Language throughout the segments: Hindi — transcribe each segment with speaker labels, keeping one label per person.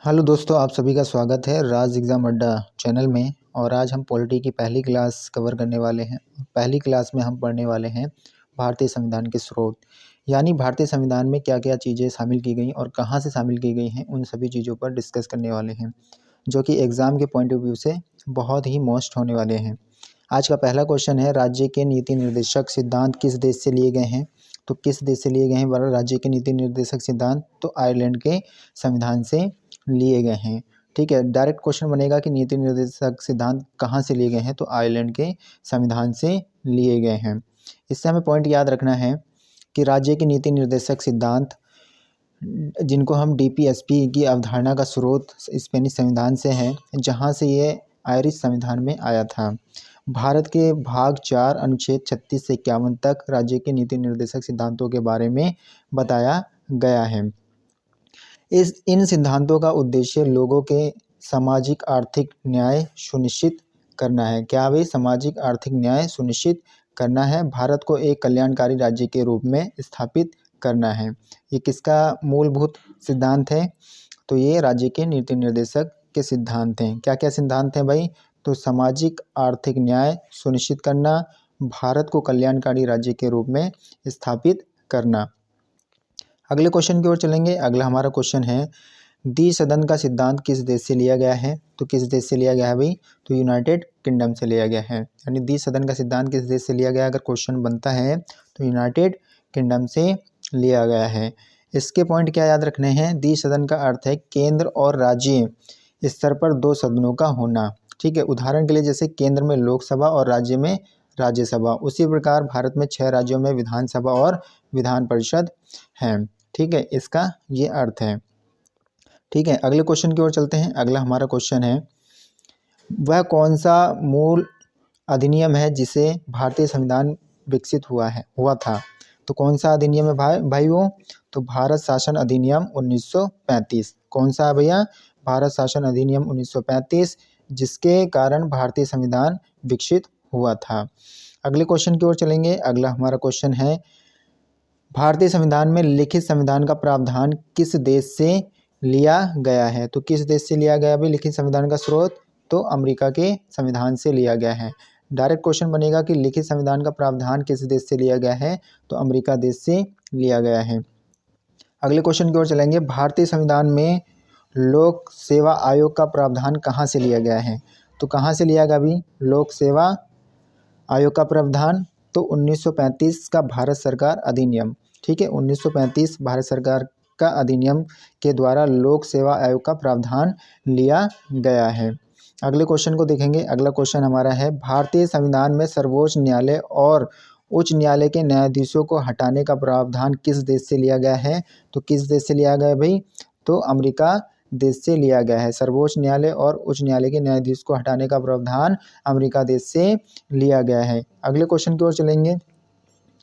Speaker 1: हेलो दोस्तों, आप सभी का स्वागत है राज एग्ज़ाम अड्डा चैनल में। और आज हम पॉलिटी की पहली क्लास कवर करने वाले हैं। पहली क्लास में हम पढ़ने वाले हैं भारतीय संविधान के स्रोत, यानी भारतीय संविधान में क्या क्या चीज़ें शामिल की गई और कहाँ से शामिल की गई हैं, उन सभी चीज़ों पर डिस्कस करने वाले हैं, जो कि एग्ज़ाम के पॉइंट ऑफ व्यू से बहुत ही मोस्ट होने वाले हैं। आज का पहला क्वेश्चन है, राज्य के नीति निर्देशक सिद्धांत किस देश से लिए गए हैं? तो किस देश से लिए गए हैं राज्य के नीति निर्देशक सिद्धांत? तो आयरलैंड के संविधान से लिए गए हैं। ठीक है, डायरेक्ट क्वेश्चन बनेगा कि नीति निर्देशक सिद्धांत कहाँ से लिए गए हैं? तो आयरलैंड के संविधान से लिए गए हैं। इससे हमें पॉइंट याद रखना है कि राज्य के नीति निर्देशक सिद्धांत, जिनको हम डीपीएसपी की अवधारणा का स्रोत स्पेनिश संविधान से है, जहाँ से ये आयरिश संविधान में आया था। भारत के भाग 4 अनुच्छेद 36 से 51 तक राज्य के नीति निर्देशक सिद्धांतों के बारे में बताया गया है। इन सिद्धांतों का उद्देश्य लोगों के सामाजिक आर्थिक न्याय सुनिश्चित करना है। क्या भाई? सामाजिक आर्थिक न्याय सुनिश्चित करना है। भारत को एक कल्याणकारी राज्य के रूप में स्थापित करना है। ये किसका मूलभूत सिद्धांत है? तो ये राज्य के नीति निर्देशक के सिद्धांत हैं। क्या क्या सिद्धांत हैं भाई? तो सामाजिक आर्थिक न्याय सुनिश्चित करना, भारत को कल्याणकारी राज्य के रूप में स्थापित करना। अगले क्वेश्चन की ओर चलेंगे। अगला हमारा क्वेश्चन है, द्विसदन का सिद्धांत किस देश से लिया गया है? तो किस देश से लिया गया है भाई? तो यूनाइटेड किंगडम से लिया गया है। यानी द्विसदन का सिद्धांत किस देश से लिया गया? अगर क्वेश्चन बनता है तो यूनाइटेड किंगडम से लिया गया है। इसके पॉइंट क्या याद रखने हैं? द्विसदन का अर्थ है केंद्र और राज्य स्तर पर दो सदनों का होना। ठीक है, उदाहरण के लिए जैसे केंद्र में लोकसभा और राज्य में राज्यसभा, उसी प्रकार भारत में 6 राज्यों में विधानसभा और विधान परिषद हैं। ठीक है, इसका ये अर्थ है। ठीक है, अगले क्वेश्चन की ओर चलते हैं। अगला हमारा क्वेश्चन है, वह कौन सा मूल अधिनियम है जिसे भारतीय संविधान विकसित हुआ था? तो कौन सा अधिनियम है भाई वो? तो भारत शासन अधिनियम 1935। कौन सा है भैया? भारत शासन अधिनियम 1935, जिसके कारण भारतीय संविधान विकसित हुआ था। अगले क्वेश्चन की ओर चलेंगे। अगला हमारा क्वेश्चन है, भारतीय संविधान में लिखित संविधान का प्रावधान किस देश से लिया गया है? तो किस देश से लिया गया भाई लिखित संविधान का स्रोत? तो अमेरिका के संविधान से लिया गया है। डायरेक्ट क्वेश्चन बनेगा कि लिखित संविधान का प्रावधान किस देश से लिया गया है? तो अमेरिका देश से लिया गया है। अगले क्वेश्चन की ओर चलेंगे। भारतीय संविधान में लोक सेवा आयोग का प्रावधान कहाँ से लिया गया है? तो कहाँ से लिया गया अभी लोक सेवा आयोग का प्रावधान? तो 1935 का भारत सरकार अधिनियम। ठीक है, 1935 भारत सरकार का अधिनियम के द्वारा लोक सेवा आयोग का प्रावधान लिया गया है। अगले क्वेश्चन को देखेंगे। अगला क्वेश्चन हमारा है, भारतीय संविधान में सर्वोच्च न्यायालय और उच्च न्यायालय के न्यायाधीशों को हटाने का प्रावधान किस देश से लिया गया है? तो किस देश से लिया गया है भाई? तो अमेरिका देश से लिया गया है। सर्वोच्च न्यायालय और उच्च न्यायालय के न्यायाधीश को हटाने का प्रावधान अमेरिका देश से लिया गया है। अगले क्वेश्चन की ओर चलेंगे।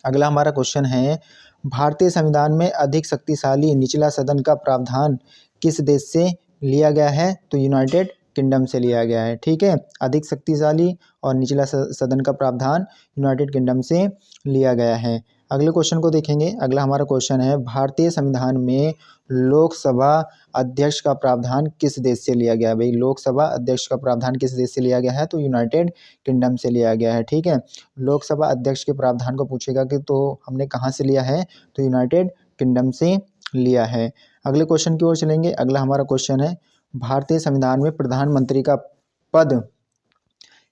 Speaker 1: अगला हमारा क्वेश्चन है, भारतीय संविधान में अधिक शक्तिशाली निचला सदन का प्रावधान किस देश से लिया गया है? तो यूनाइटेड किंगडम से लिया गया है। ठीक है, अधिक शक्तिशाली और निचला सदन का प्रावधान यूनाइटेड किंगडम से लिया गया है। अगले क्वेश्चन को देखेंगे। अगला हमारा क्वेश्चन है, भारतीय संविधान में लोकसभा अध्यक्ष का प्रावधान किस देश से लिया गया है भाई? लोकसभा अध्यक्ष का प्रावधान किस देश से लिया गया है? तो यूनाइटेड किंगडम से लिया गया है। ठीक है, लोकसभा अध्यक्ष के प्रावधान को पूछेगा कि तो हमने कहाँ से लिया है? तो यूनाइटेड किंगडम से लिया है। अगले क्वेश्चन की ओर चलेंगे। अगला हमारा क्वेश्चन है, भारतीय संविधान में प्रधानमंत्री का पद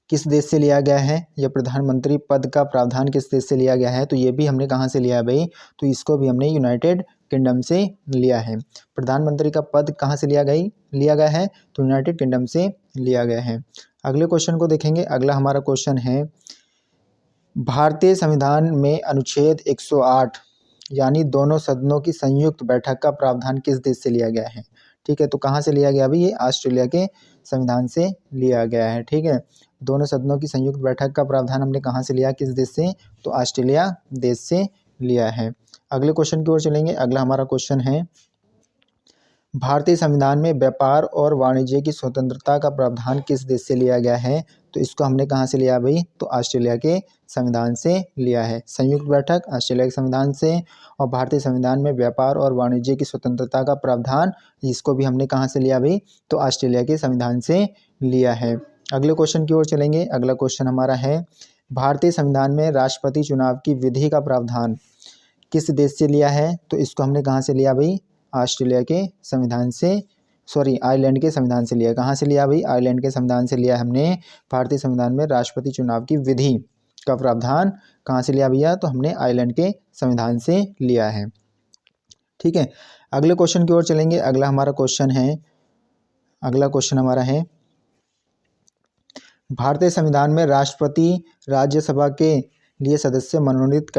Speaker 1: किस देश से लिया गया है? या प्रधानमंत्री पद का प्रावधान किस देश से लिया गया है? तो ये भी हमने कहाँ से लिया है भाई? तो इसको भी हमने यूनाइटेड किंगडम से लिया है। प्रधानमंत्री का पद कहाँ से लिया गया है? तो यूनाइटेड किंगडम से लिया गया है। अगले क्वेश्चन को देखेंगे। अगला हमारा क्वेश्चन है, भारतीय संविधान में अनुच्छेद 108 यानी दोनों सदनों की संयुक्त बैठक का प्रावधान किस देश से लिया गया है? ठीक है, तो कहाँ से लिया गया अभी? ये ऑस्ट्रेलिया के संविधान से लिया गया है। ठीक है, दोनों सदनों की संयुक्त बैठक का प्रावधान हमने कहाँ से लिया, किस देश से? तो ऑस्ट्रेलिया देश से लिया है। अगले क्वेश्चन की ओर चलेंगे। अगला हमारा क्वेश्चन है, भारतीय संविधान में व्यापार और वाणिज्य की स्वतंत्रता का प्रावधान किस देश से लिया गया है? तो इसको हमने कहाँ से लिया भाई? तो ऑस्ट्रेलिया के संविधान से लिया है। संयुक्त बैठक ऑस्ट्रेलिया के संविधान से। और भारतीय संविधान में व्यापार और वाणिज्य की स्वतंत्रता का प्रावधान, इसको भी हमने कहाँ से लिया भाई? तो ऑस्ट्रेलिया के संविधान से लिया है। अगले क्वेश्चन की ओर चलेंगे। अगला क्वेश्चन हमारा है, भारतीय संविधान में राष्ट्रपति चुनाव की विधि का प्रावधान किस देश से लिया है? तो इसको हमने कहाँ से लिया भाई? ऑस्ट्रेलिया के संविधान से, आयरलैंड के संविधान से लिया। कहाँ से लिया भाई? आयरलैंड के संविधान से लिया हमने। भारतीय संविधान में राष्ट्रपति चुनाव की विधि का प्रावधान कहाँ से लिया भैया? तो हमने आयरलैंड के संविधान से लिया है। ठीक है, अगले क्वेश्चन की ओर चलेंगे। अगला क्वेश्चन हमारा है, भारतीय संविधान में राष्ट्रपति राज्यसभा के लिए सदस्य मनोनीत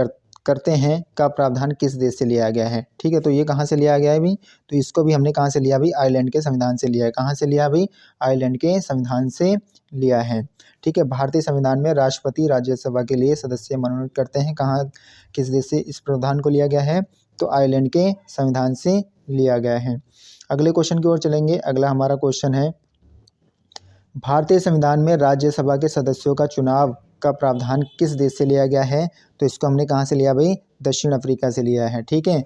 Speaker 1: करते हैं का प्रावधान किस देश से लिया गया है? ठीक है, तो ये कहाँ से लिया गया है भी? तो इसको भी हमने कहाँ से लिया भी? आयरलैंड के संविधान से लिया है। कहाँ से लिया भी? आयरलैंड के संविधान से लिया है। ठीक है, भारतीय संविधान में राष्ट्रपति राज्यसभा के लिए सदस्य मनोनीत करते हैं, कहाँ, किस देश से इस प्रावधान को लिया गया है? तो आयरलैंड के संविधान से लिया गया है। अगले क्वेश्चन की ओर चलेंगे। अगला हमारा क्वेश्चन है, भारतीय संविधान में राज्यसभा के सदस्यों का चुनाव का प्रावधान किस देश से लिया गया है? तो इसको हमने कहाँ से लिया भाई? दक्षिण अफ्रीका से लिया है। ठीक है,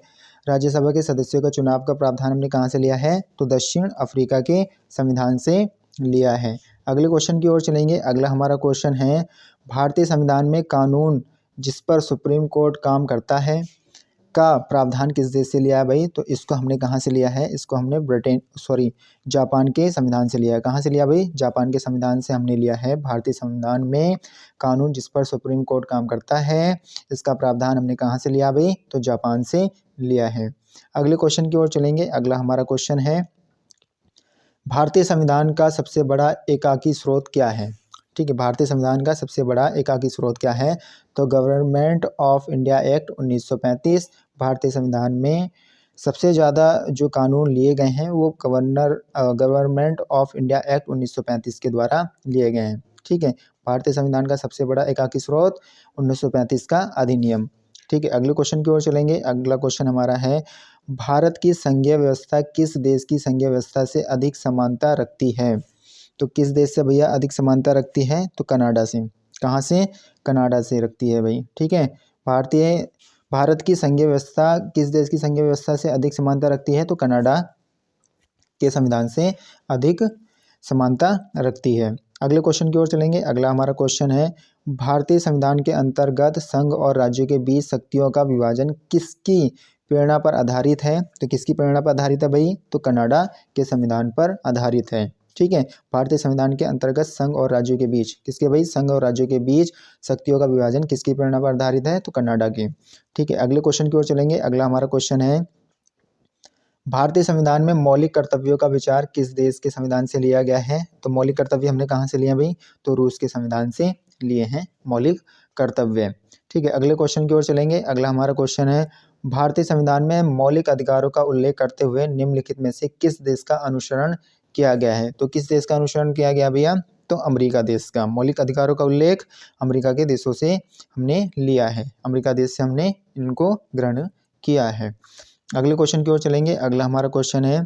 Speaker 1: राज्यसभा के सदस्यों का चुनाव का प्रावधान हमने कहाँ से लिया है? तो दक्षिण अफ्रीका के संविधान से लिया है। अगले क्वेश्चन की ओर चलेंगे। अगला हमारा क्वेश्चन है, भारतीय संविधान में कानून जिस पर सुप्रीम कोर्ट काम करता है का प्रावधान किस देश से लिया है भाई? तो इसको हमने कहाँ से लिया है? इसको हमने जापान के संविधान से लिया है। कहाँ से लिया भाई? जापान के संविधान से हमने लिया है। भारतीय संविधान में कानून जिस पर सुप्रीम कोर्ट काम करता है, इसका प्रावधान हमने कहाँ से लिया भाई? तो जापान से लिया है। अगले क्वेश्चन की ओर चलेंगे। अगला हमारा क्वेश्चन है, भारतीय संविधान का सबसे बड़ा एकाकी स्रोत क्या है? ठीक है, भारतीय संविधान का सबसे बड़ा एकाकी स्रोत क्या है? तो गवर्नमेंट ऑफ इंडिया एक्ट 1935। भारतीय संविधान में सबसे ज़्यादा जो कानून लिए गए हैं वो गवर्नमेंट ऑफ इंडिया एक्ट 1935 के द्वारा लिए गए हैं। ठीक है, भारतीय संविधान का सबसे बड़ा एकाकी स्रोत 1935 का अधिनियम। ठीक है, अगले क्वेश्चन की ओर चलेंगे। अगला क्वेश्चन हमारा है, भारत की संघीय व्यवस्था किस देश की संघीय व्यवस्था से अधिक समानता रखती है? तो किस देश से भैया अधिक समानता रखती है? तो कनाडा से। कहाँ से? कनाडा से रखती है भाई। ठीक है, भारत की संघीय व्यवस्था किस देश की संघीय व्यवस्था से अधिक समानता रखती है? तो कनाडा के संविधान से अधिक समानता रखती है। अगले क्वेश्चन की ओर चलेंगे। अगला हमारा क्वेश्चन है, भारतीय संविधान के अंतर्गत संघ और राज्यों के बीच शक्तियों का विभाजन किसकी प्रेरणा पर आधारित है? तो किसकी प्रेरणा पर आधारित है भाई? तो कनाडा के संविधान पर आधारित है। ठीक है, भारतीय संविधान के अंतर्गत संघ और राज्यों के बीच किसके भाई? संघ और राज्यों के बीच शक्तियों का विभाजन किसकी प्रेरणा पर आधारित है? तो कनाडा की। ठीक है, अगले क्वेश्चन की ओर चलेंगे। अगला हमारा क्वेश्चन है, भारतीय संविधान में मौलिक कर्तव्यों का विचार किस देश के संविधान से लिया गया है? तो मौलिक कर्तव्य हमने कहाँ से लिए भाई? तो रूस के संविधान से लिए हैं मौलिक कर्तव्य। ठीक है, अगले क्वेश्चन की ओर चलेंगे। अगला हमारा क्वेश्चन है, भारतीय संविधान में मौलिक अधिकारों का उल्लेख करते हुए निम्नलिखित में से किस देश का अनुसरण किया गया है? तो किस देश का अनुसरण किया गया भैया? तो अमेरिका देश का। मौलिक अधिकारों का उल्लेख अमेरिका के देशों से हमने लिया है। अमेरिका देश से हमने इनको ग्रहण किया है। अगले क्वेश्चन की ओर चलेंगे। अगला हमारा क्वेश्चन है,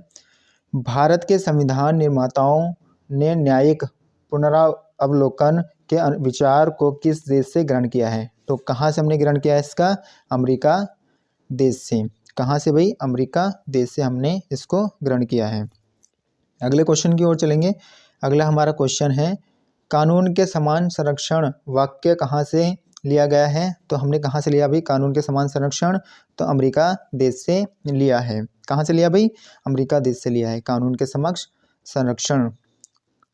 Speaker 1: भारत के संविधान निर्माताओं ने न्यायिक पुनरावलोकन के विचार को किस देश से ग्रहण किया है? तो कहाँ से हमने ग्रहण किया है इसका? अमेरिका देश से। कहाँ से भाई? अमेरिका देश से हमने इसको ग्रहण किया है। अगले क्वेश्चन की ओर चलेंगे। अगला हमारा क्वेश्चन है, कानून के समान संरक्षण वाक्य कहाँ से लिया गया है? तो हमने कहाँ से लिया भाई कानून के समान संरक्षण? तो अमेरिका देश से लिया है। कहाँ से लिया भाई? अमेरिका देश से लिया है कानून के समक्ष संरक्षण।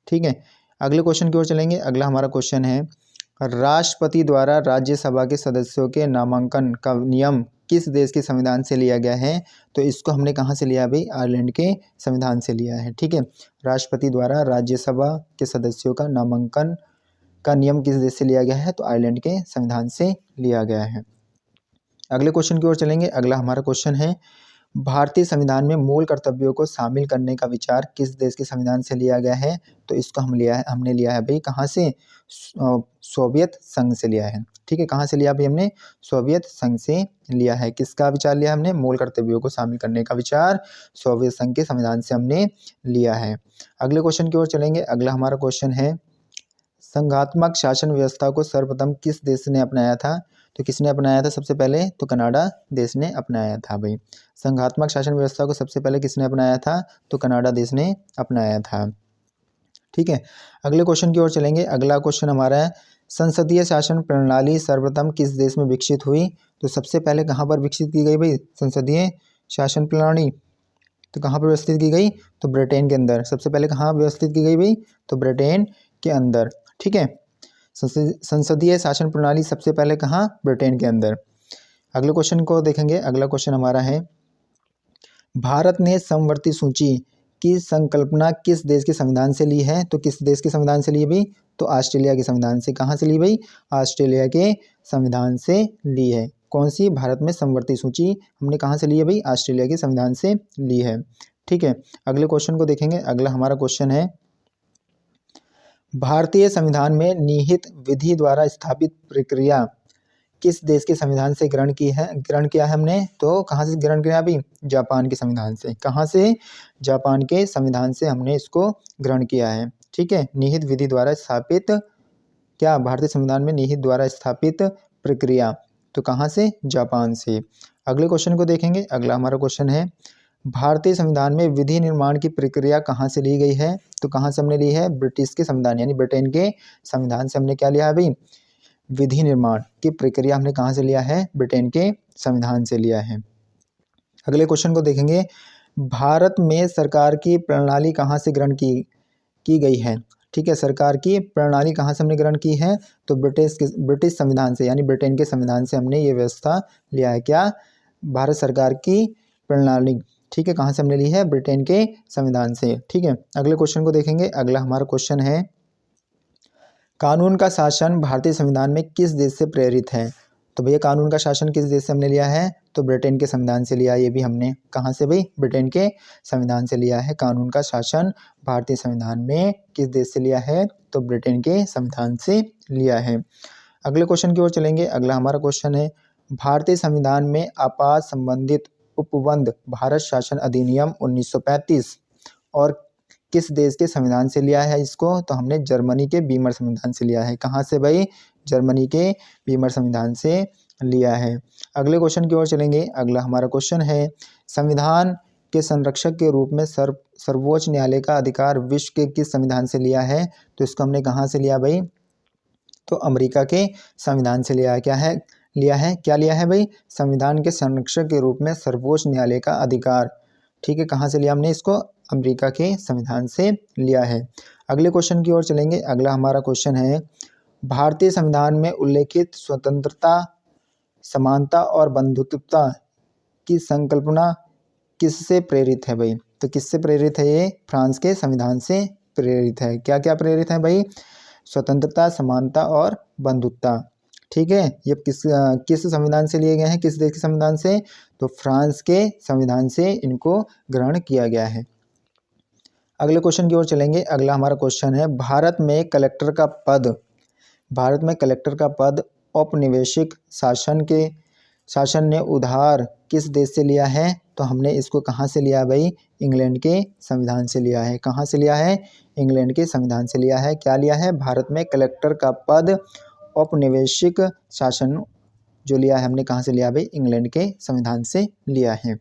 Speaker 1: ठीक है, अगले क्वेश्चन की ओर चलेंगे। अगला हमारा क्वेश्चन है, राष्ट्रपति द्वारा राज्यसभा के सदस्यों के नामांकन का नियम किस देश के संविधान से लिया गया है? तो इसको हमने कहाँ से लिया भाई? आयरलैंड के संविधान से लिया है। ठीक है, राष्ट्रपति द्वारा राज्यसभा के सदस्यों का नामांकन का नियम किस देश से लिया गया है? तो आयरलैंड के संविधान से लिया गया है। अगले क्वेश्चन की ओर चलेंगे। अगला हमारा क्वेश्चन है, भारतीय संविधान में मूल कर्तव्यों को शामिल करने का विचार किस देश के संविधान से लिया गया है? तो इसको हमने लिया है भाई कहाँ से? सोवियत संघ से लिया है। ठीक है, कहाँ से लिया भाई हमने? सोवियत संघ से लिया है। किसका विचार लिया हमने? मूल कर्तव्यों को शामिल करने का विचार सोवियत संघ के संविधान से हमने लिया है। अगले क्वेश्चन की ओर चलेंगे। अगला हमारा क्वेश्चन है, संघात्मक शासन व्यवस्था को सर्वप्रथम किस देश ने अपनाया था? तो किसने अपनाया था सबसे पहले? तो कनाडा देश ने अपनाया था भाई। संघात्मक शासन व्यवस्था को सबसे पहले किसने अपनाया था? तो कनाडा देश ने अपनाया था। ठीक है, अगले क्वेश्चन की ओर चलेंगे। अगला क्वेश्चन हमारा है, संसदीय शासन प्रणाली सर्वप्रथम किस देश में विकसित हुई? तो सबसे पहले कहाँ पर विकसित की गई भाई संसदीय शासन प्रणाली? तो कहाँ पर व्यवस्थित की गई? तो ब्रिटेन के अंदर। सबसे पहले कहाँ व्यवस्थित की गई भाई? तो ब्रिटेन के अंदर। ठीक है, संसदीय शासन प्रणाली सबसे पहले कहाँ? ब्रिटेन के अंदर। अगले क्वेश्चन को देखेंगे। अगला क्वेश्चन हमारा है, भारत ने समवर्ती सूची की संकल्पना किस देश के संविधान से ली है? तो किस देश के संविधान से ली भाई? तो ऑस्ट्रेलिया के संविधान से। कहाँ से ली भाई? ऑस्ट्रेलिया के संविधान से ली है। कौन सी? भारत में समवर्ती सूची हमने कहाँ से ली है भाई? ऑस्ट्रेलिया के संविधान से ली है। ठीक है, अगले क्वेश्चन को देखेंगे। अगला हमारा क्वेश्चन है, भारतीय संविधान में निहित विधि द्वारा स्थापित प्रक्रिया किस देश के संविधान से ग्रहण किया है हमने? तो कहाँ से ग्रहण किया अभी? जापान के संविधान से। कहाँ से? जापान के संविधान से हमने इसको ग्रहण किया है। ठीक है, निहित विधि द्वारा स्थापित क्या? भारतीय संविधान में निहित द्वारा स्थापित प्रक्रिया, तो कहाँ से? जापान से। अगले क्वेश्चन को देखेंगे। अगला हमारा क्वेश्चन है, भारतीय संविधान में विधि निर्माण की प्रक्रिया कहाँ से ली गई है? तो कहाँ से हमने ली है? ब्रिटिश के संविधान यानी ब्रिटेन के संविधान से हमने क्या लिया है भाई? विधि निर्माण की प्रक्रिया हमने कहाँ से लिया है? ब्रिटेन के संविधान से लिया है। अगले क्वेश्चन को देखेंगे, भारत में सरकार की प्रणाली कहाँ से ग्रहण की गई है? ठीक है, सरकार की प्रणाली कहाँ से हमने ग्रहण की है? तो ब्रिटिश संविधान से यानी ब्रिटेन के संविधान से हमने ये व्यवस्था लिया है। क्या? भारत सरकार की प्रणाली। ठीक है, कहाँ से हमने ली है? ब्रिटेन के संविधान से। ठीक है, अगले क्वेश्चन को देखेंगे। अगला हमारा क्वेश्चन है, कानून का शासन भारतीय संविधान में किस देश से प्रेरित है? तो भैया कानून का शासन किस देश से हमने लिया है? तो ब्रिटेन के संविधान से लिया है। ये भी हमने कहाँ से भाई? ब्रिटेन के संविधान से लिया है। कानून का शासन भारतीय संविधान में किस देश से लिया है? तो ब्रिटेन के संविधान से लिया है। अगले क्वेश्चन की ओर चलेंगे। अगला हमारा क्वेश्चन है, भारतीय संविधान में आपात संबंधित उपबंध भारत शासन अधिनियम 1935 और किस देश के संविधान से लिया है इसको? तो हमने जर्मनी के बीमर संविधान से लिया है। कहाँ से भाई? जर्मनी के बीमर संविधान से लिया है। अगले क्वेश्चन की ओर चलेंगे। अगला हमारा क्वेश्चन है, संविधान के संरक्षक के रूप में सर्वोच्च न्यायालय का अधिकार विश्व के किस संविधान से लिया है? तो इसको हमने कहाँ से लिया भाई? तो अमेरिका के संविधान से लिया है। क्या लिया है भाई? संविधान के संरक्षक के रूप में सर्वोच्च न्यायालय का अधिकार। ठीक है, कहाँ से लिया हमने इसको? अमेरिका के संविधान से लिया है। अगले क्वेश्चन की ओर चलेंगे। अगला हमारा क्वेश्चन है, भारतीय संविधान में उल्लेखित स्वतंत्रता, समानता और बंधुत्वता की संकल्पना किससे प्रेरित है भाई? तो किससे प्रेरित है ये? फ्रांस के संविधान से प्रेरित है। क्या क्या प्रेरित है भाई? स्वतंत्रता, समानता और बंधुत्वता। ठीक है, ये किस संविधान से लिए गए हैं? किस देश के संविधान से? तो फ्रांस के संविधान से इनको ग्रहण किया गया है। अगले क्वेश्चन की ओर चलेंगे। अगला हमारा क्वेश्चन है, भारत में कलेक्टर का पद औपनिवेशिक शासन ने उधार किस देश से लिया है? तो हमने इसको कहाँ से लिया भाई? इंग्लैंड के संविधान से लिया है। कहाँ से लिया है? इंग्लैंड के संविधान से लिया है। क्या लिया है? भारत में कलेक्टर का पद औपनिवेशिक शासन जो लिया है हमने कहाँ से लिया भाई? इंग्लैंड के संविधान से लिया है।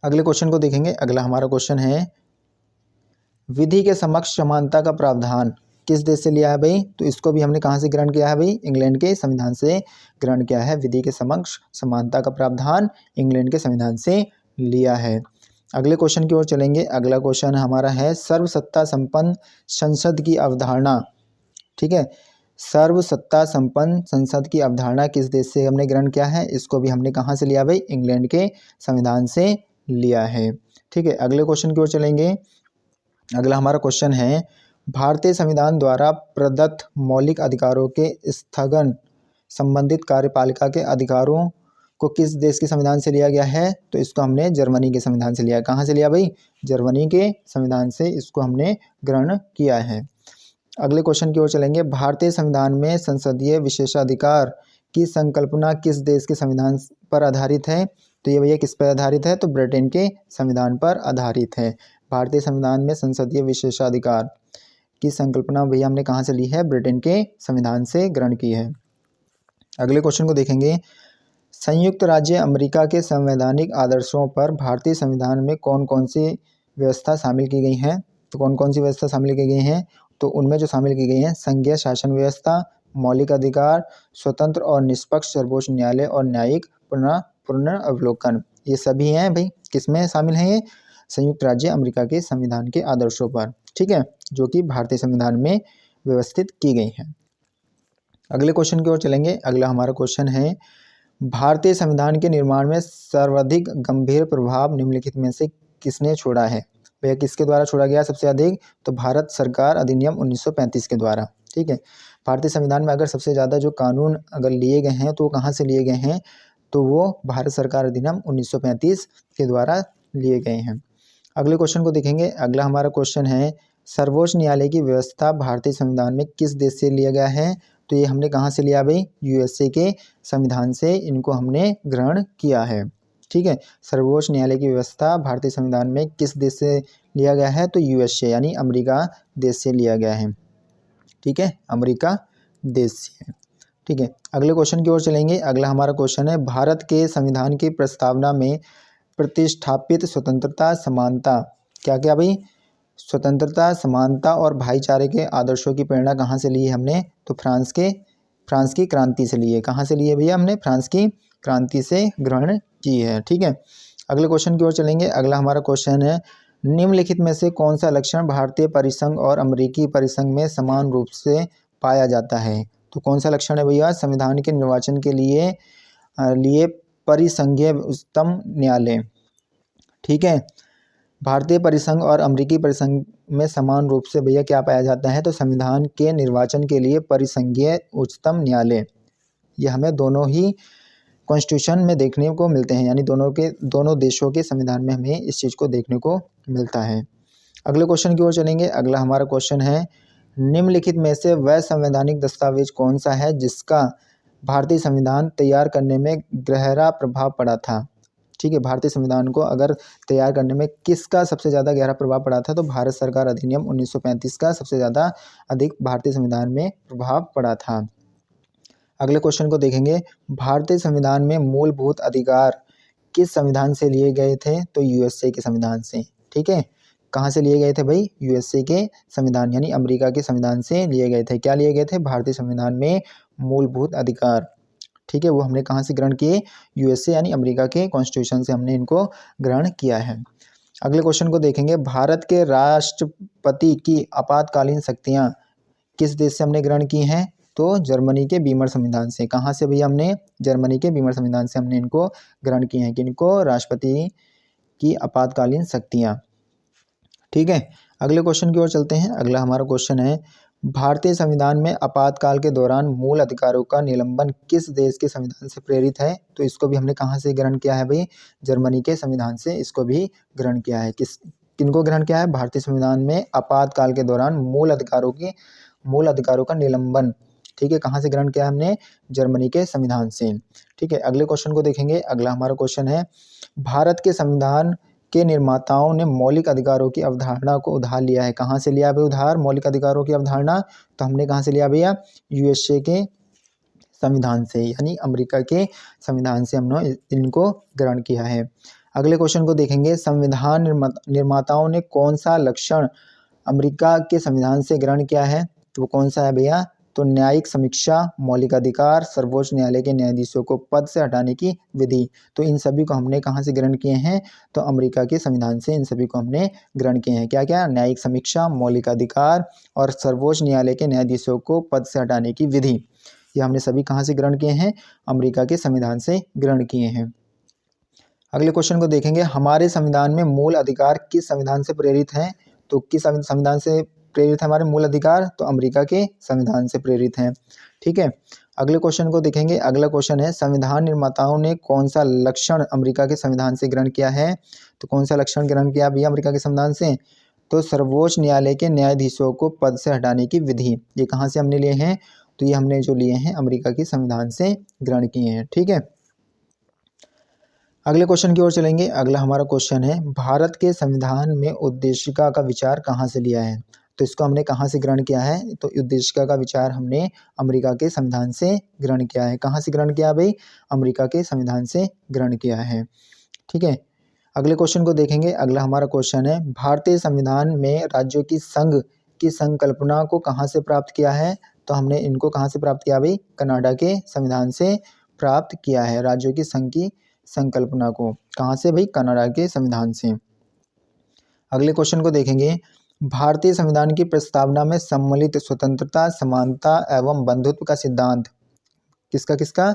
Speaker 1: अगले क्वेश्चन को देखेंगे। अगला हमारा क्वेश्चन है, विधि के समक्ष समानता का प्रावधान किस देश से लिया है भाई? तो इसको भी हमने कहाँ से ग्रहण किया है भाई? इंग्लैंड के संविधान से ग्रहण किया है। विधि के समक्ष समानता का प्रावधान इंग्लैंड के संविधान से लिया है। अगले क्वेश्चन की ओर चलेंगे। अगला क्वेश्चन हमारा है, सर्वसत्ता संपन्न संसद की अवधारणा। ठीक है, सर्वसत्ता संपन्न संसद की अवधारणा किस देश से हमने ग्रहण किया है? इसको भी हमने कहाँ से लिया भाई? इंग्लैंड के संविधान से लिया है। ठीक है, अगले क्वेश्चन की ओर चलेंगे। अगला हमारा क्वेश्चन है, भारतीय संविधान द्वारा प्रदत्त मौलिक अधिकारों के स्थगन संबंधित कार्यपालिका के अधिकारों को किस देश के संविधान से लिया गया है? तो इसको हमने जर्मनी के संविधान से लिया। कहाँ से लिया भाई? जर्मनी के संविधान से इसको हमने ग्रहण किया है। अगले क्वेश्चन की ओर चलेंगे। भारतीय संविधान में संसदीय विशेषाधिकार की संकल्पना किस देश के संविधान पर आधारित है? तो ये भैया किस पर आधारित है? तो ब्रिटेन के संविधान पर आधारित है। भारतीय संविधान में संसदीय विशेषाधिकार की संकल्पना भैया हमने कहाँ से ली है? ब्रिटेन के संविधान से ग्रहण की है। अगले क्वेश्चन को देखेंगे। संयुक्त राज्य अमेरिका के संवैधानिक आदर्शों पर भारतीय संविधान में कौन कौन सी व्यवस्था शामिल की गई हैं? तो कौन कौन सी व्यवस्था शामिल की गई हैं? तो उनमें जो शामिल की गई हैं, संघीय शासन व्यवस्था, मौलिक अधिकार, स्वतंत्र और निष्पक्ष सर्वोच्च न्यायालय और न्यायिक पुनर्अवलोकन, ये सभी हैं भाई। किसमें शामिल हैं ये? संयुक्त राज्य अमेरिका के संविधान के आदर्शों पर, ठीक है, जो कि भारतीय संविधान में व्यवस्थित की गई हैं। अगले क्वेश्चन की ओर चलेंगे। अगला हमारा क्वेश्चन है, भारतीय संविधान के निर्माण में सर्वाधिक गंभीर प्रभाव निम्नलिखित में से किसने छोड़ा है? भैया किसके द्वारा छोड़ा गया सबसे अधिक? तो भारत सरकार अधिनियम 1935 के द्वारा, ठीक है। भारतीय संविधान में अगर सबसे ज़्यादा जो कानून अगर लिए गए हैं तो वो कहाँ से लिए गए हैं? तो वो भारत सरकार अधिनियम 1935 के द्वारा लिए गए हैं। अगले क्वेश्चन को देखेंगे। अगला हमारा क्वेश्चन है, सर्वोच्च न्यायालय की व्यवस्था भारतीय संविधान में किस देश से लिया गया है? तो ये हमने कहाँ से लिया भाई? यूएसए के संविधान से इनको हमने ग्रहण किया है, ठीक है। सर्वोच्च न्यायालय की व्यवस्था भारतीय संविधान में किस देश से लिया गया है? तो यूएसए यानी अमेरिका देश से लिया गया है, ठीक है, अमेरिका देश से, ठीक है। अगले क्वेश्चन की ओर चलेंगे। अगला हमारा क्वेश्चन है, भारत के संविधान की प्रस्तावना में प्रतिष्ठापित स्वतंत्रता, समानता, क्या क्या भाई? स्वतंत्रता, समानता और भाईचारे के आदर्शों की प्रेरणा कहाँ से ली है हमने? तो फ्रांस की क्रांति से ली है। कहाँ से ली है भैया? हमने फ्रांस की क्रांति से ग्रहण की है, ठीक है। अगले क्वेश्चन की ओर चलेंगे। अगला हमारा क्वेश्चन है, निम्नलिखित में से कौन सा लक्षण भारतीय परिसंघ और अमेरिकी परिसंघ में समान रूप से पाया जाता है? तो कौन सा लक्षण है भैया? संविधान के निर्वाचन के लिए परिसंघीय उच्चतम न्यायालय, ठीक है। भारतीय परिसंघ और अमेरिकी परिसंघ में समान रूप से भैया क्या पाया जाता है? तो संविधान के निर्वाचन के लिए परिसंघीय उच्चतम न्यायालय, ये हमें दोनों ही कॉन्स्टिट्यूशन में देखने को मिलते हैं, यानी दोनों देशों के संविधान में हमें इस चीज़ को देखने को मिलता है। अगले क्वेश्चन की ओर चलेंगे। अगला हमारा क्वेश्चन है, निम्नलिखित में से वह संवैधानिक दस्तावेज कौन सा है जिसका भारतीय संविधान तैयार करने में गहरा प्रभाव पड़ा था? ठीक है, भारतीय संविधान को अगर तैयार करने में किसका सबसे ज़्यादा गहरा प्रभाव पड़ा था? तो भारत सरकार अधिनियम 1935 का सबसे ज़्यादा अधिक भारतीय संविधान में प्रभाव पड़ा था। अगले क्वेश्चन को देखेंगे, भारतीय संविधान में मूलभूत अधिकार किस संविधान से लिए गए थे? तो यूएसए के संविधान से, ठीक है। कहाँ से लिए गए थे भाई? यूएसए के संविधान यानी अमेरिका के संविधान से लिए गए थे। क्या लिए गए थे? भारतीय संविधान में मूलभूत अधिकार, ठीक है, वो हमने कहाँ से ग्रहण किए? यूएसए यानी अमेरिका के कॉन्स्टिट्यूशन से हमने इनको ग्रहण किया है। अगले क्वेश्चन को देखेंगे, भारत के राष्ट्रपति की आपातकालीन शक्तियाँ किस देश से हमने ग्रहण की हैं? तो जर्मनी के बीमर संविधान से। कहाँ से भैया? हमने जर्मनी के बीमर संविधान से हमने इनको ग्रहण किए हैं, कि इनको राष्ट्रपति की आपातकालीन शक्तियाँ, ठीक है। अगले क्वेश्चन की ओर चलते हैं। अगला हमारा क्वेश्चन है, भारतीय संविधान में आपातकाल के दौरान मूल अधिकारों का निलंबन किस देश के संविधान से प्रेरित है? तो इसको भी हमने कहाँ से ग्रहण किया है भाई? जर्मनी के संविधान से इसको भी ग्रहण किया है। किनको ग्रहण किया है? भारतीय संविधान में आपातकाल के दौरान मूल अधिकारों का निलंबन, ठीक है, कहाँ से ग्रहण किया हमने? जर्मनी के संविधान से, ठीक है। अगले क्वेश्चन को देखेंगे। अगला हमारा क्वेश्चन है, भारत के संविधान के निर्माताओं ने मौलिक अधिकारों की अवधारणा को उधार लिया है। कहाँ से लिया भाई उधार मौलिक अधिकारों की अवधारणा? तो हमने कहाँ से लिया भैया? यूएसए के संविधान से, यानी अमेरिका के संविधान से हमने इनको ग्रहण किया है। अगले क्वेश्चन को देखेंगे, संविधान निर्माताओं ने कौन सा लक्षण अमेरिका के संविधान से ग्रहण किया है? तो वो कौन सा है भैया? तो न्यायिक समीक्षा, मौलिक अधिकार, सर्वोच्च न्यायालय के न्यायाधीशों को पद से हटाने की विधि। तो इन सभी को हमने कहाँ से ग्रहण किए हैं? तो अमेरिका के संविधान से इन सभी को हमने ग्रहण किए हैं। क्या क्या? न्यायिक समीक्षा, मौलिक अधिकार और सर्वोच्च न्यायालय के न्यायाधीशों को पद से हटाने की विधि, ये हमने सभी कहाँ से ग्रहण किए हैं? अमेरिका के संविधान से ग्रहण किए हैं। अगले क्वेश्चन को देखेंगे, हमारे संविधान में मूल अधिकार किस संविधान से प्रेरित हैं? तो किस संविधान से प्रेरित है हमारे मूल अधिकार? तो अमेरिका के संविधान से प्रेरित हैं, ठीक है। अगले क्वेश्चन को देखेंगे। अगला क्वेश्चन है, संविधान निर्माताओं ने कौन सा लक्षण अमेरिका के संविधान से ग्रहण किया है? तो कौन सा लक्षण ग्रहण किया भैया अमेरिका के संविधान से? तो सर्वोच्च न्यायालय के न्यायाधीशों को पद से हटाने की विधि। ये कहाँ से हमने लिए हैं? तो ये हमने जो लिए हैं अमेरिका के संविधान से ग्रहण किए हैं। ठीक है, अगले क्वेश्चन की ओर चलेंगे। अगला हमारा क्वेश्चन है, भारत के संविधान में उद्देशिका का विचार कहाँ से लिया है? तो इसको हमने कहाँ से ग्रहण किया है? तो उद्देशिका का विचार हमने अमेरिका के संविधान से ग्रहण किया है। कहाँ से ग्रहण किया भाई? अमेरिका के संविधान से ग्रहण किया है। ठीक है, अगले क्वेश्चन को देखेंगे। अगला हमारा क्वेश्चन है, भारतीय संविधान में राज्यों की संघ की संकल्पना को कहाँ से प्राप्त किया है? तो हमने इनको कहाँ से प्राप्त किया भाई? कनाडा के संविधान से प्राप्त किया है। राज्यों की संघ की संकल्पना को कहाँ से भाई? कनाडा के संविधान से। अगले क्वेश्चन को देखेंगे। भारतीय संविधान की प्रस्तावना में सम्मिलित स्वतंत्रता, समानता एवं बंधुत्व का सिद्धांत किसका किसका?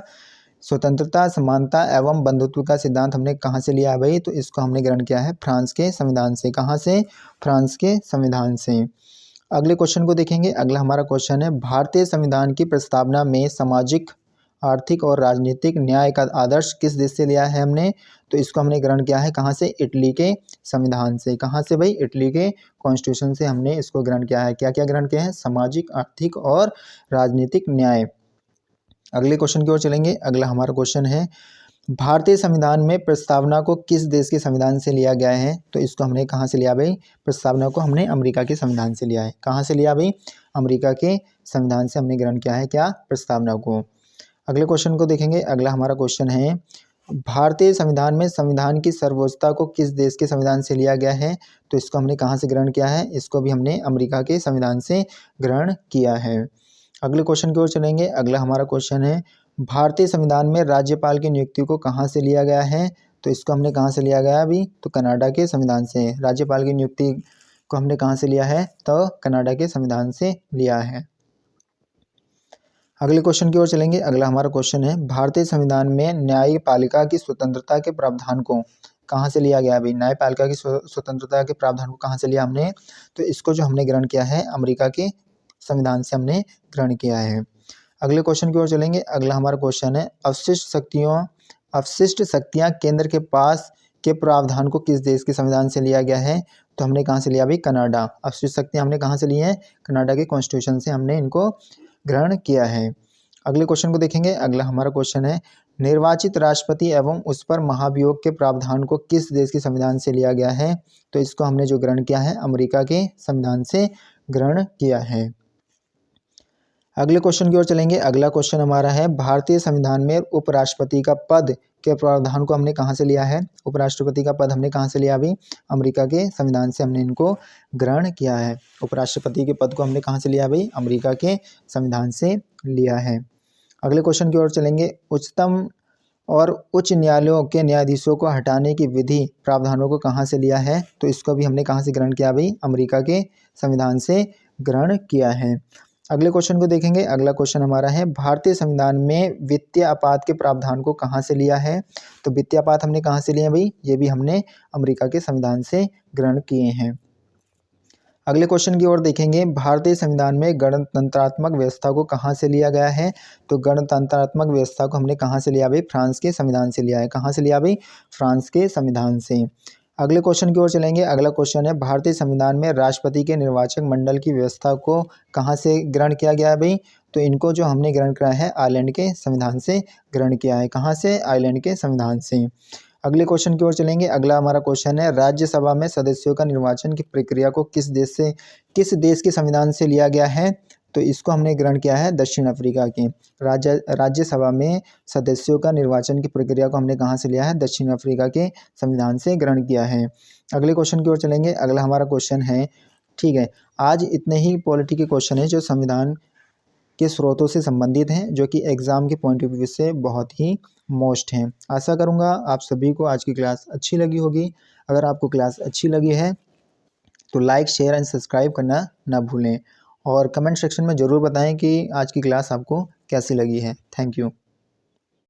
Speaker 1: स्वतंत्रता, समानता एवं बंधुत्व का सिद्धांत हमने कहाँ से लिया है भाई? तो इसको हमने ग्रहण किया है फ्रांस के संविधान से। कहाँ से? फ्रांस के संविधान से। अगले क्वेश्चन को देखेंगे। अगला हमारा क्वेश्चन है, भारतीय संविधान की प्रस्तावना में सामाजिक, आर्थिक और राजनीतिक न्याय का आदर्श किस देश से लिया है हमने? तो इसको हमने ग्रहण किया है कहाँ से? इटली के संविधान से। कहाँ से भाई? इटली के कॉन्स्टिट्यूशन से हमने इसको ग्रहण किया है। क्या क्या ग्रहण किया है? सामाजिक, आर्थिक और राजनीतिक न्याय। अगले क्वेश्चन की ओर चलेंगे। अगला हमारा क्वेश्चन है, भारतीय संविधान में प्रस्तावना को किस देश के संविधान से लिया गया है? तो इसको हमने कहाँ से लिया भाई? प्रस्तावना को हमने अमेरिका के संविधान से लिया है। कहाँ से लिया भाई? अमेरिका के संविधान से हमने ग्रहण किया है क्या? प्रस्तावना को। अगले क्वेश्चन को देखेंगे। अगला हमारा क्वेश्चन है, भारतीय संविधान में संविधान की सर्वोच्चता को किस देश के संविधान से लिया गया है? तो इसको हमने कहाँ से ग्रहण किया है? इसको भी हमने अमेरिका के संविधान से ग्रहण किया है। अगले क्वेश्चन की ओर चलेंगे। अगला हमारा क्वेश्चन है, भारतीय संविधान में राज्यपाल की नियुक्ति को कहाँ से लिया गया है? तो इसको हमने कहाँ से लिया गया अभी? तो कनाडा के संविधान से। राज्यपाल की नियुक्ति को हमने कहाँ से लिया है? तो कनाडा के संविधान से लिया है। अगले क्वेश्चन की ओर चलेंगे। अगला हमारा क्वेश्चन है, भारतीय संविधान में न्यायपालिका की स्वतंत्रता के प्रावधान को कहाँ से लिया गया भाई? न्यायपालिका की स्वतंत्रता के प्रावधान को कहाँ से लिया हमने? तो इसको जो हमने ग्रहण किया है अमेरिका के संविधान से हमने ग्रहण किया है। अगले क्वेश्चन की ओर चलेंगे। अगला हमारा क्वेश्चन है, अवशिष्ट शक्तियाँ केंद्र के पास के प्रावधान को किस देश के संविधान से लिया गया है? तो हमने कहाँ से लिया भाई? कनाडा। अवशिष्ट शक्तियाँ हमने कहाँ से ली हैं? कनाडा के कॉन्स्टिट्यूशन से हमने इनको ग्रहण किया है। अगले क्वेश्चन को देखेंगे। अगला हमारा क्वेश्चन है, निर्वाचित राष्ट्रपति एवं उस पर महाभियोग के प्रावधान को किस देश के संविधान से लिया गया है? तो इसको हमने जो ग्रहण किया है अमेरिका के संविधान से ग्रहण किया है। अगले क्वेश्चन की ओर चलेंगे। अगला क्वेश्चन हमारा है, भारतीय संविधान में उपराष्ट्रपति का पद के प्रावधान को हमने कहाँ से लिया है? उपराष्ट्रपति का पद हमने कहाँ से लिया अभी? अमेरिका के संविधान से हमने इनको ग्रहण किया है। उपराष्ट्रपति के पद को हमने कहाँ से लिया भाई? अमेरिका के संविधान से लिया है। अगले क्वेश्चन की ओर चलेंगे। उच्चतम और उच्च न्यायालयों के न्यायाधीशों को हटाने की विधि प्रावधानों को कहाँ से लिया है? तो इसको भी हमने कहाँ से ग्रहण किया भाई? अमेरिका के संविधान से ग्रहण किया है। अगले क्वेश्चन को देखेंगे। अगला क्वेश्चन हमारा है, भारतीय संविधान में वित्तीय आपात के प्रावधान को कहाँ से लिया है? तो वित्तीय आपात हमने कहाँ से लिए भाई? ये भी हमने अमेरिका के संविधान से ग्रहण किए हैं। अगले क्वेश्चन की ओर देखेंगे। भारतीय संविधान में गणतंत्रात्मक व्यवस्था को कहाँ से लिया गया है? तो गणतंत्रात्मक व्यवस्था को हमने कहाँ से लिया भाई? फ्रांस के संविधान से लिया है। कहाँ से लिया भाई? फ्रांस के संविधान से। अगले क्वेश्चन की ओर चलेंगे। अगला क्वेश्चन है, भारतीय संविधान में राष्ट्रपति के निर्वाचक मंडल की व्यवस्था को कहाँ से ग्रहण किया गया है भाई? तो इनको जो हमने ग्रहण किया है आयरलैंड के संविधान से ग्रहण किया है। कहाँ से? आयरलैंड के संविधान से। अगले क्वेश्चन की ओर चलेंगे। अगला हमारा क्वेश्चन है, राज्यसभा में सदस्यों का निर्वाचन की प्रक्रिया को किस देश के संविधान से लिया गया है? तो इसको हमने ग्रहण किया है दक्षिण अफ्रीका के। राज्यसभा में सदस्यों का निर्वाचन की प्रक्रिया को हमने कहाँ से लिया है? दक्षिण अफ्रीका के संविधान से ग्रहण किया है। अगले क्वेश्चन की ओर चलेंगे। अगला हमारा क्वेश्चन है, ठीक है, आज इतने ही पॉलिटी के क्वेश्चन है जो संविधान के स्रोतों से संबंधित हैं, जो कि एग्जाम के पॉइंट ऑफ व्यू से बहुत ही मोस्ट हैं। आशा करूँगा आप सभी को आज की क्लास अच्छी लगी होगी। अगर आपको क्लास अच्छी लगी है तो लाइक, शेयर एंड सब्सक्राइब करना ना भूलें और कमेंट सेक्शन में ज़रूर बताएं कि आज की क्लास आपको कैसी लगी है। Thank you.